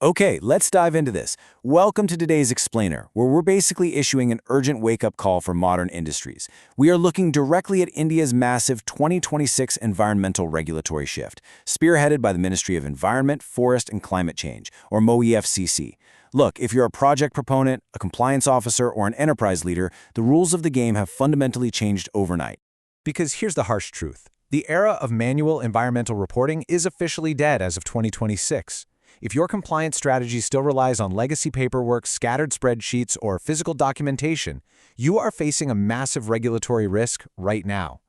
Okay, let's dive into this. Welcome to today's Explainer, where we're basically issuing an urgent wake-up call for modern industries. We are looking directly at India's massive 2026 environmental regulatory shift, spearheaded by the Ministry of Environment, Forest and Climate Change, or MoEFCC. Look, if you're a project proponent, a compliance officer, or an enterprise leader, the rules of the game have fundamentally changed overnight. Because here's the harsh truth. The era of manual environmental reporting is officially dead as of 2026. If your compliance strategy still relies on legacy paperwork, scattered spreadsheets, or physical documentation, you are facing a massive regulatory risk right now.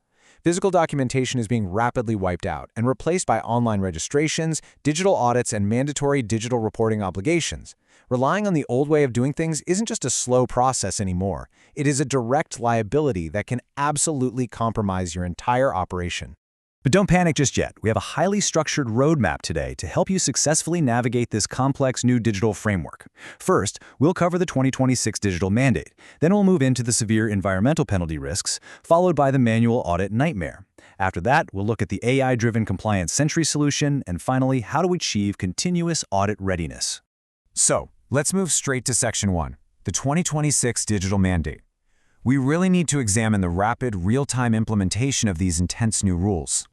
Physical documentation is being rapidly wiped out and replaced by online registrations, digital audits, and mandatory digital reporting obligations. Relying on the old way of doing things isn't just a slow process anymore. It is a direct liability that can absolutely compromise your entire operation. But don't panic just yet. We have a highly structured roadmap today to help you successfully navigate this complex new digital framework. First, we'll cover the 2026 digital mandate. Then we'll move into the severe environmental penalty risks, followed by the manual audit nightmare. After that, we'll look at the AI-driven compliance century solution, and finally, how to achieve continuous audit readiness. So, let's move straight to Section 1, the 2026 digital mandate. We really need to examine the rapid, real-time implementation of these intense new rules.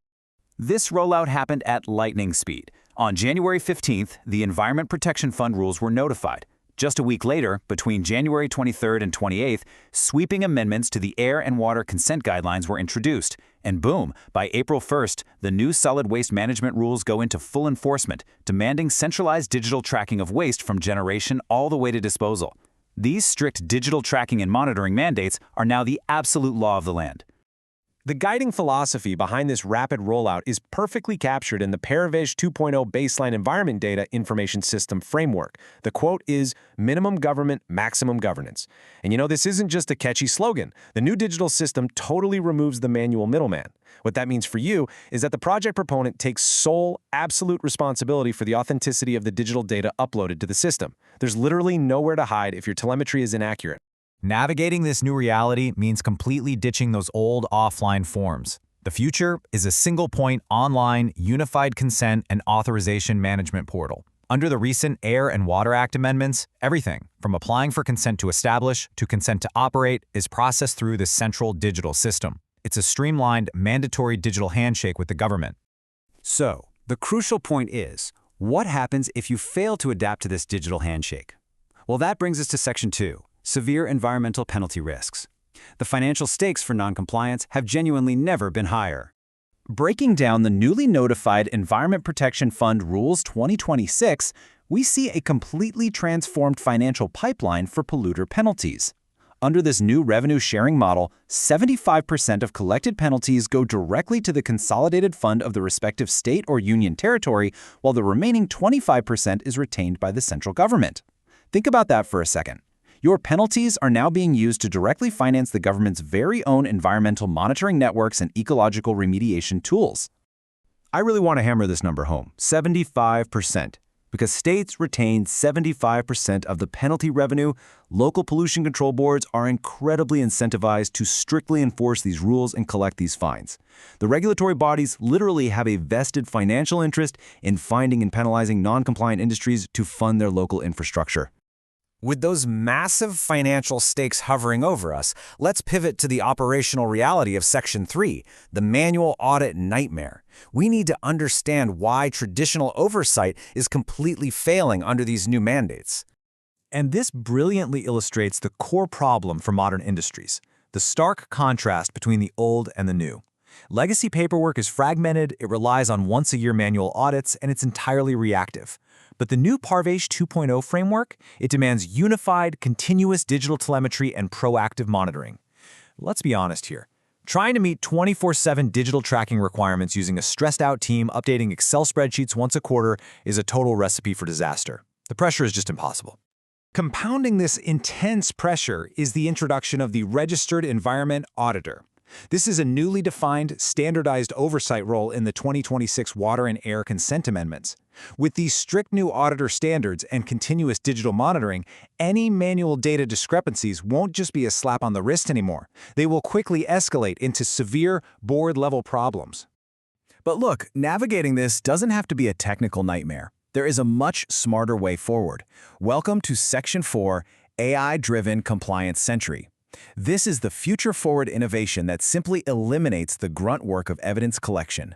This rollout happened at lightning speed. On January 15th, the Environment Protection Fund rules were notified. Just a week later, between January 23rd and 28th, sweeping amendments to the air and water consent guidelines were introduced. And boom, by April 1st, the new solid waste management rules go into full enforcement, demanding centralized digital tracking of waste from generation all the way to disposal. These strict digital tracking and monitoring mandates are now the absolute law of the land. The guiding philosophy behind this rapid rollout is perfectly captured in the Parivesh 2.0 Baseline Environment Data Information System framework. The quote is, "Minimum government, maximum governance." And this isn't just a catchy slogan. The new digital system totally removes the manual middleman. What that means for you is that the project proponent takes sole, absolute responsibility for the authenticity of the digital data uploaded to the system. There's literally nowhere to hide if your telemetry is inaccurate. Navigating this new reality means completely ditching those old offline forms. The future is a single-point, online, unified consent and authorization management portal. Under the recent Air and Water Act amendments, everything, from applying for consent to establish to consent to operate, is processed through this central digital system. It's a streamlined, mandatory digital handshake with the government. So, the crucial point is, what happens if you fail to adapt to this digital handshake? Well, that brings us to Section 2. Severe environmental penalty risks. The financial stakes for noncompliance have genuinely never been higher. Breaking down the newly notified Environment Protection Fund Rules 2026, we see a completely transformed financial pipeline for polluter penalties. Under this new revenue-sharing model, 75% of collected penalties go directly to the consolidated fund of the respective state or union territory, while the remaining 25% is retained by the central government. Think about that for a second. Your penalties are now being used to directly finance the government's very own environmental monitoring networks and ecological remediation tools. I really want to hammer this number home, 75%. Because states retain 75% of the penalty revenue, local pollution control boards are incredibly incentivized to strictly enforce these rules and collect these fines. The regulatory bodies literally have a vested financial interest in finding and penalizing non-compliant industries to fund their local infrastructure. With those massive financial stakes hovering over us, let's pivot to the operational reality of Section 3, the manual audit nightmare. We need to understand why traditional oversight is completely failing under these new mandates. And this brilliantly illustrates the core problem for modern industries, the stark contrast between the old and the new. Legacy paperwork is fragmented, it relies on once-a-year manual audits, and it's entirely reactive. But the new Parivesh 2.0 framework, it demands unified, continuous digital telemetry and proactive monitoring. Let's be honest here. Trying to meet 24/7 digital tracking requirements using a stressed-out team updating Excel spreadsheets once a quarter is a total recipe for disaster. The pressure is just impossible. Compounding this intense pressure is the introduction of the Registered Environment Auditor. This is a newly defined, standardized oversight role in the 2026 Water and Air Consent Amendments. With these strict new auditor standards and continuous digital monitoring, any manual data discrepancies won't just be a slap on the wrist anymore. They will quickly escalate into severe, board-level problems. But look, navigating this doesn't have to be a technical nightmare. There is a much smarter way forward. Welcome to Section 4, AI-Driven Compliance Century. This is the future-forward innovation that simply eliminates the grunt work of evidence collection.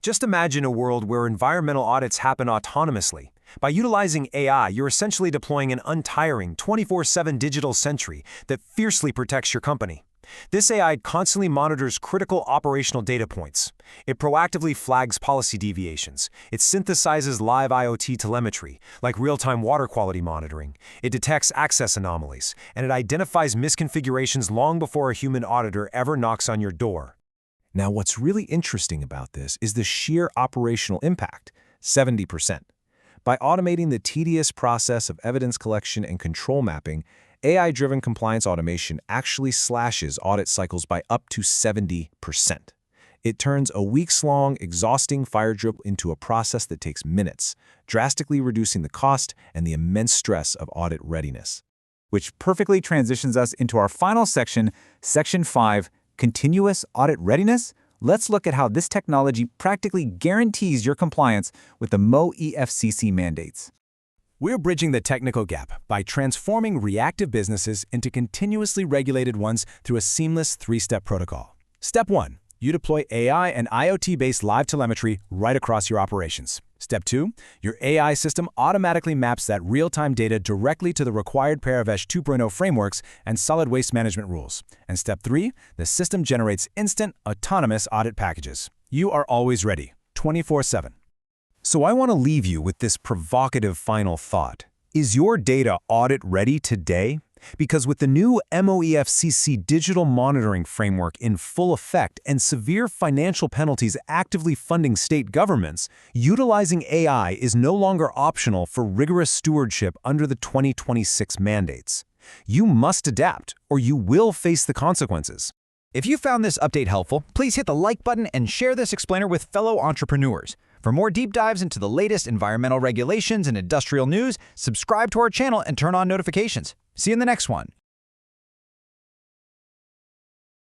Just imagine a world where environmental audits happen autonomously. By utilizing AI, you're essentially deploying an untiring 24/7 digital sentry that fiercely protects your company. This AI constantly monitors critical operational data points. It proactively flags policy deviations. It synthesizes live IoT telemetry, like real-time water quality monitoring. It detects access anomalies, and it identifies misconfigurations long before a human auditor ever knocks on your door. Now, what's really interesting about this is the sheer operational impact, 70%. By automating the tedious process of evidence collection and control mapping, AI-driven compliance automation actually slashes audit cycles by up to 70%. It turns a weeks-long, exhausting fire drill into a process that takes minutes, drastically reducing the cost and the immense stress of audit readiness. Which perfectly transitions us into our final section, Section 5, Continuous Audit Readiness. Let's look at how this technology practically guarantees your compliance with the MoEFCC mandates. We're bridging the technical gap by transforming reactive businesses into continuously regulated ones through a seamless three-step protocol. Step 1. You deploy AI and IoT-based live telemetry right across your operations. Step 2. Your AI system automatically maps that real-time data directly to the required Parivesh 2.0 frameworks and solid waste management rules. And Step 3. The system generates instant, autonomous audit packages. You are always ready, 24/7. So I want to leave you with this provocative final thought. Is your data audit ready today? Because with the new MoEFCC digital monitoring framework in full effect and severe financial penalties actively funding state governments, utilizing AI is no longer optional for rigorous stewardship under the 2026 mandates. You must adapt, or you will face the consequences. If you found this update helpful, please hit the like button and share this explainer with fellow entrepreneurs. For more deep dives into the latest environmental regulations and industrial news, subscribe to our channel and turn on notifications. See you in the next one.